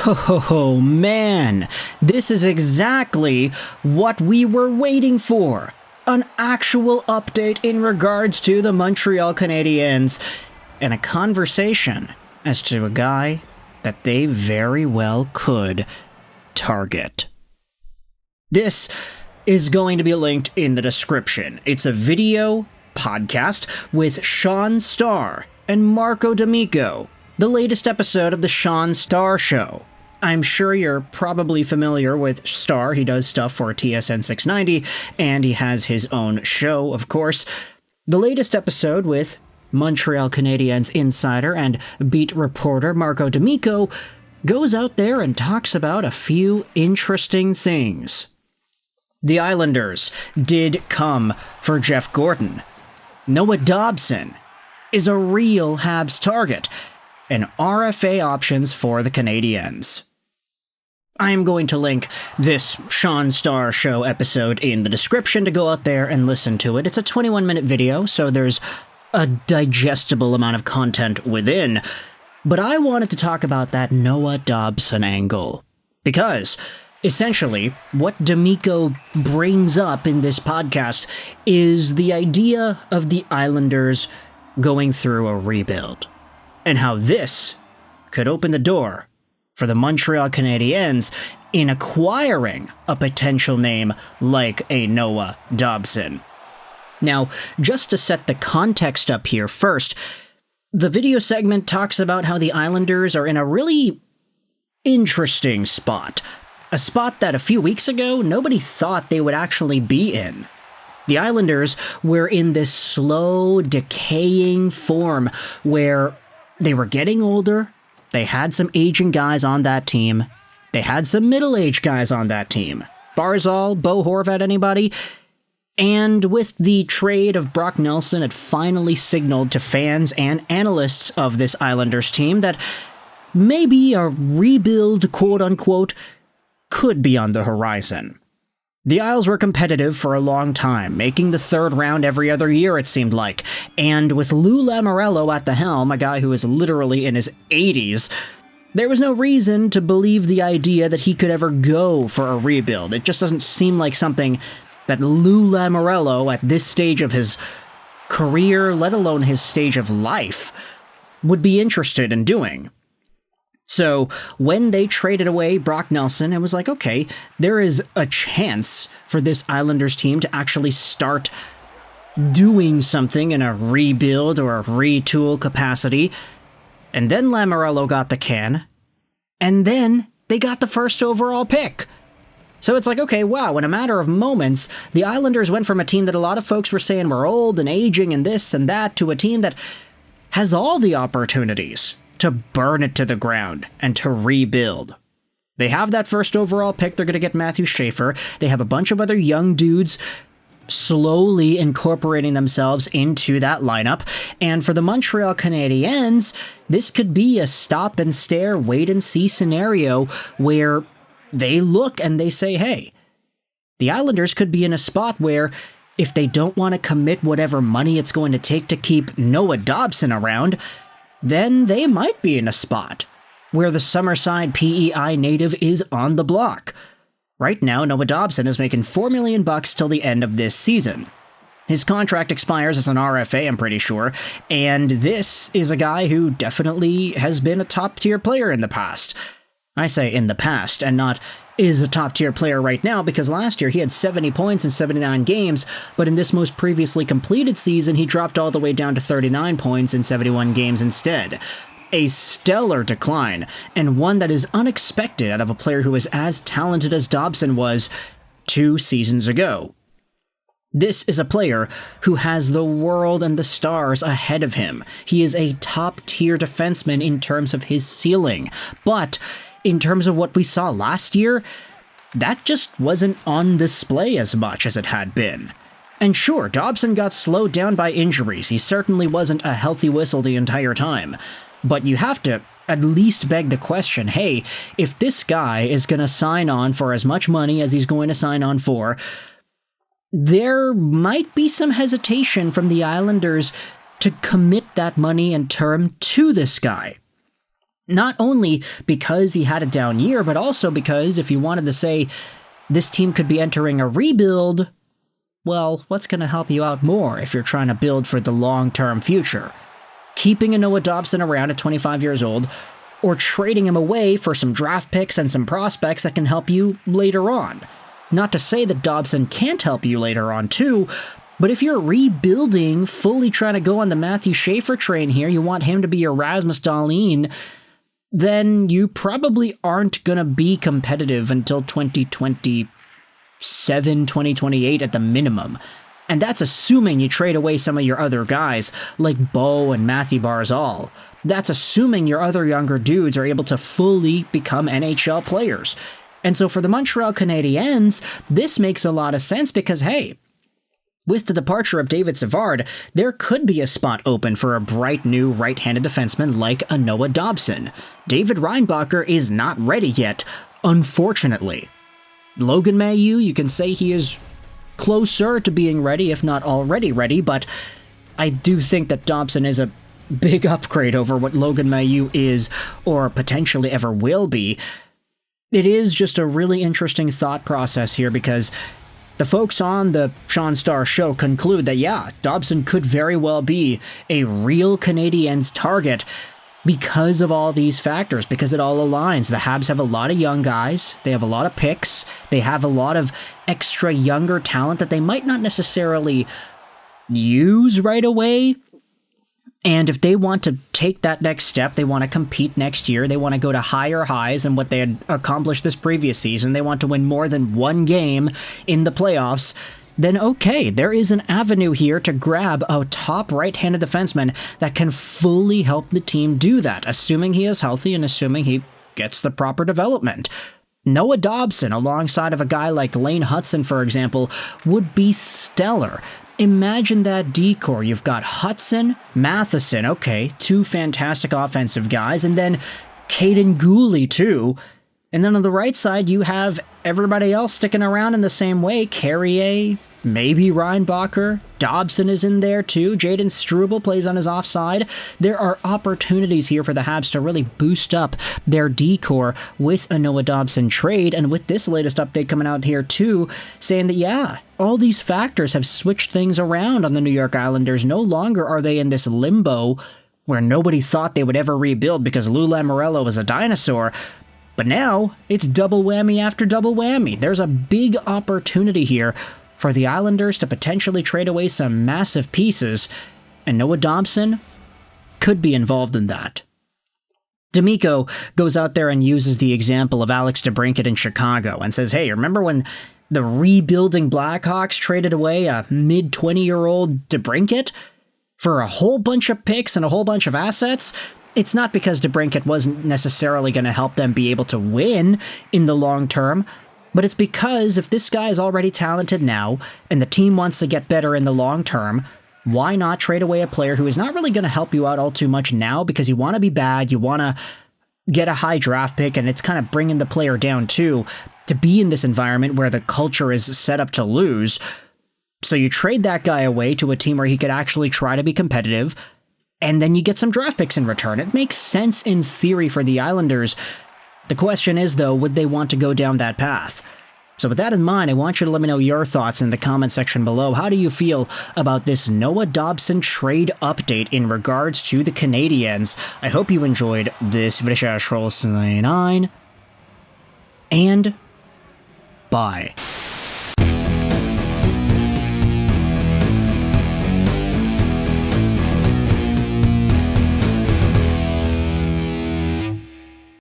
Oh man, this is exactly what we were waiting for. An actual update in regards to the Montreal Canadiens, and a conversation as to a guy that they very well could target. This is going to be linked in the description. It's a video podcast with Sean Starr and Marco D'Amico, the latest episode of the Sean Starr Show. I'm sure you're probably familiar with Starr. He does stuff for TSN 690, and he has his own show, of course. The latest episode with Montreal Canadiens insider and beat reporter Marco D'Amico goes out there and talks about a few interesting things. The Islanders did come for Jeff Gorton. Noah Dobson is a real Habs target, and RFA options for the Canadiens. I am going to link this Sean Starr Show episode in the description to go out there and listen to it. It's a 21-minute video, so there's a digestible amount of content within. But I wanted to talk about that Noah Dobson angle, because essentially what D'Amico brings up in this podcast is the idea of the Islanders going through a rebuild, and how this could open the door for the Montreal Canadiens in acquiring a potential name like a Noah Dobson. Now, just to set the context up here first, the video segment talks about how the Islanders are in a really interesting spot. A spot that a few weeks ago, nobody thought they would actually be in. The Islanders were in this slow, decaying form where they were getting older, they had some aging guys on that team, they had some middle-aged guys on that team. Barzal, Bo Horvat, anybody? And with the trade of Brock Nelson, it finally signaled to fans and analysts of this Islanders team that maybe a rebuild, quote-unquote, could be on the horizon. The Isles were competitive for a long time, making the third round every other year, it seemed like. And with Lou Lamoriello at the helm, a guy who is literally in his 80s, there was no reason to believe the idea that he could ever go for a rebuild. It just doesn't seem like something that Lou Lamoriello, at this stage of his career, let alone his stage of life, would be interested in doing. So when they traded away Brock Nelson, it was like, okay, there is a chance for this Islanders team to actually start doing something in a rebuild or a retool capacity. And then Lamoriello got the can, and then they got the first overall pick. So it's like, okay, wow, in a matter of moments, the Islanders went from a team that a lot of folks were saying were old and aging and this and that to a team that has all the opportunities to burn it to the ground and to rebuild. They have that first overall pick. They're going to get Matthew Schaefer. They have a bunch of other young dudes slowly incorporating themselves into that lineup. And for the Montreal Canadiens, this could be a stop and stare, wait and see scenario where they look and they say, hey, the Islanders could be in a spot where if they don't want to commit whatever money it's going to take to keep Noah Dobson around, then they might be in a spot where the Summerside PEI native is on the block. Right now, Noah Dobson is making $4 million till the end of this season. His contract expires as an RFA, I'm pretty sure, and this is a guy who definitely has been a top-tier player in the past. I say in the past, and not is a top-tier player right now, because last year he had 70 points in 79 games, but in this most previously completed season, he dropped all the way down to 39 points in 71 games instead. A stellar decline, and one that is unexpected out of a player who is as talented as Dobson was 2 seasons ago. This is a player who has the world and the stars ahead of him. He is a top-tier defenseman in terms of his ceiling, but in terms of what we saw last year, that just wasn't on display as much as it had been. And sure, Dobson got slowed down by injuries. He certainly wasn't a healthy whistle the entire time. But you have to at least beg the question, hey, if this guy is going to sign on for as much money as he's going to sign on for, there might be some hesitation from the Islanders to commit that money and term to this guy. Not only because he had a down year, but also because if you wanted to say this team could be entering a rebuild, well, what's going to help you out more if you're trying to build for the long-term future? Keeping a Noah Dobson around at 25 years old, or trading him away for some draft picks and some prospects that can help you later on. Not to say that Dobson can't help you later on too, but if you're rebuilding, fully trying to go on the Matthew Schaefer train here, you want him to be your Rasmus Dahlin, then you probably aren't going to be competitive until 2027, 2028 at the minimum. And that's assuming you trade away some of your other guys, like Bo and Matthew Barzal. That's assuming your other younger dudes are able to fully become NHL players. And so for the Montreal Canadiens, this makes a lot of sense because, hey, with the departure of David Savard, there could be a spot open for a bright new right-handed defenseman like a Noah Dobson. David Reinbacher is not ready yet, unfortunately. Logan Mailloux, you can say he is closer to being ready, if not already ready, but I do think that Dobson is a big upgrade over what Logan Mailloux is, or potentially ever will be. It is just a really interesting thought process here because the folks on the Sean Starr show conclude that, yeah, Dobson could very well be a real Canadiens target because of all these factors, because it all aligns. The Habs have a lot of young guys, they have a lot of picks, they have a lot of extra younger talent that they might not necessarily use right away. And if they want to take that next step, they want to compete next year, they want to go to higher highs than what they had accomplished this previous season, they want to win more than one game in the playoffs, then okay, there is an avenue here to grab a top right-handed defenseman that can fully help the team do that, assuming he is healthy and assuming he gets the proper development. Noah Dobson, alongside of a guy like Lane Hutson, for example, would be stellar. Imagine that decor. You've got Hutson, Matheson, okay, two fantastic offensive guys, and then Cayden Gooley too. And then on the right side, you have everybody else sticking around in the same way. Carrier, maybe Reinbacher, Dobson is in there too. Jaden Struble plays on his offside. There are opportunities here for the Habs to really boost up their decor with a Noah Dobson trade, and with this latest update coming out here too, saying that, yeah, all these factors have switched things around on the New York Islanders. No longer are they in this limbo where nobody thought they would ever rebuild because Lou Lamoriello was a dinosaur. But now, it's double whammy after double whammy. There's a big opportunity here for the Islanders to potentially trade away some massive pieces, and Noah Dobson could be involved in that. D'Amico goes out there and uses the example of Alex DeBrincat in Chicago and says, hey, remember when the rebuilding Blackhawks traded away a mid-20-year-old DeBrincat for a whole bunch of picks and a whole bunch of assets? It's not because DeBrincat wasn't necessarily going to help them be able to win in the long term, but it's because if this guy is already talented now and the team wants to get better in the long term, why not trade away a player who is not really going to help you out all too much now because you want to be bad, you want to get a high draft pick, and it's kind of bringing the player down too, to be in this environment where the culture is set up to lose. So you trade that guy away to a team where he could actually try to be competitive, and then you get some draft picks in return. It makes sense in theory for the Islanders. The question is, though, would they want to go down that path? So with that in mind, I want you to let me know your thoughts in the comment section below. How do you feel about this Noah Dobson trade update in regards to the Canadiens? I hope you enjoyed this video. And bye.